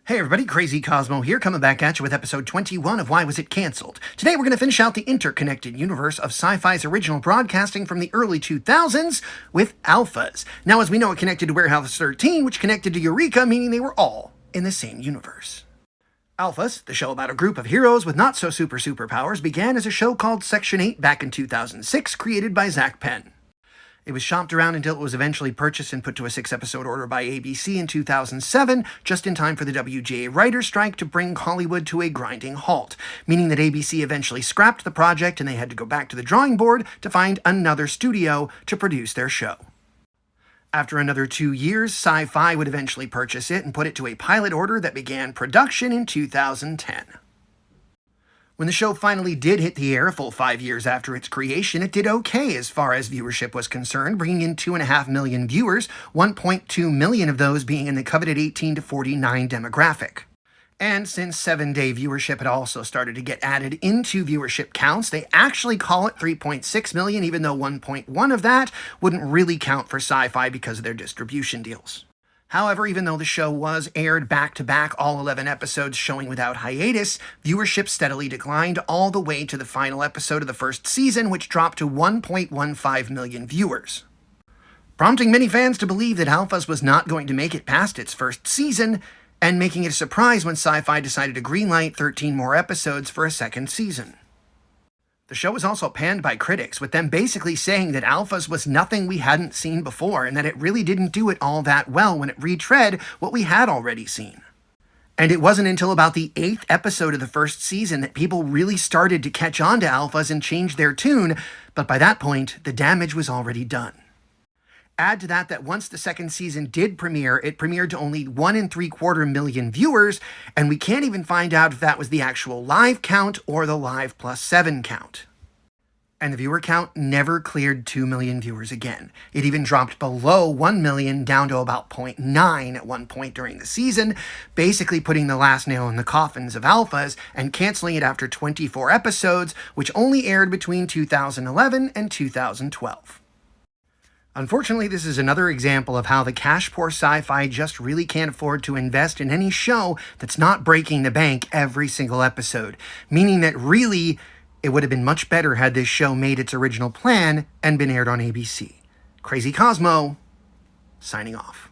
Hey everybody, Crazy Cosmo here, coming back at you with episode 21 of Why Was It Cancelled? Today we're going to finish out the interconnected universe of sci-fi's original broadcasting from the early 2000s with Alphas. Now, as we know, it connected to Warehouse 13, which connected to Eureka, meaning they were all in the same universe. Alphas, the show about a group of heroes with not-so-super superpowers, began as a show called Section 8 back in 2006, created by Zach Penn. It was shopped around until it was eventually purchased and put to a 6-episode order by ABC in 2007, just in time for the WGA writer's strike to bring Hollywood to a grinding halt, meaning that ABC eventually scrapped the project and they had to go back to the drawing board to find another studio to produce their show. After another 2 years, Sci-Fi would eventually purchase it and put it to a pilot order that began production in 2010. When the show finally did hit the air a full 5 years after its creation, it did okay as far as viewership was concerned, bringing in 2.5 million viewers, 1.2 million of those being in the coveted 18 to 49 demographic. And since 7-day viewership had also started to get added into viewership counts, they actually call it 3.6 million, even though 1.1 of that wouldn't really count for Sci-Fi because of their distribution deals. However, even though the show was aired back-to-back, all 11 episodes showing without hiatus, viewership steadily declined all the way to the final episode of the first season, which dropped to 1.15 million viewers, prompting many fans to believe that Alphas was not going to make it past its first season, and making it a surprise when Sci-Fi decided to greenlight 13 more episodes for a second season. The show was also panned by critics, with them basically saying that Alphas was nothing we hadn't seen before, and that it really didn't do it all that well when it retread what we had already seen. And it wasn't until about the 8th episode of the first season that people really started to catch on to Alphas and change their tune, but by that point, the damage was already done. Add to that once the second season did premiere, it premiered to only 1.75 million viewers, and we can't even find out if that was the actual live count or the live plus 7 count. And the viewer count never cleared 2 million viewers again. It even dropped below 1 million, down to about 0.9 at one point during the season, basically putting the last nail in the coffins of Alphas and canceling it after 24 episodes, which only aired between 2011 and 2012. Unfortunately, this is another example of how the cash-poor Sci-Fi just really can't afford to invest in any show that's not breaking the bank every single episode, meaning that really, it would have been much better had this show made its original plan and been aired on ABC. Crazy Cosmo, signing off.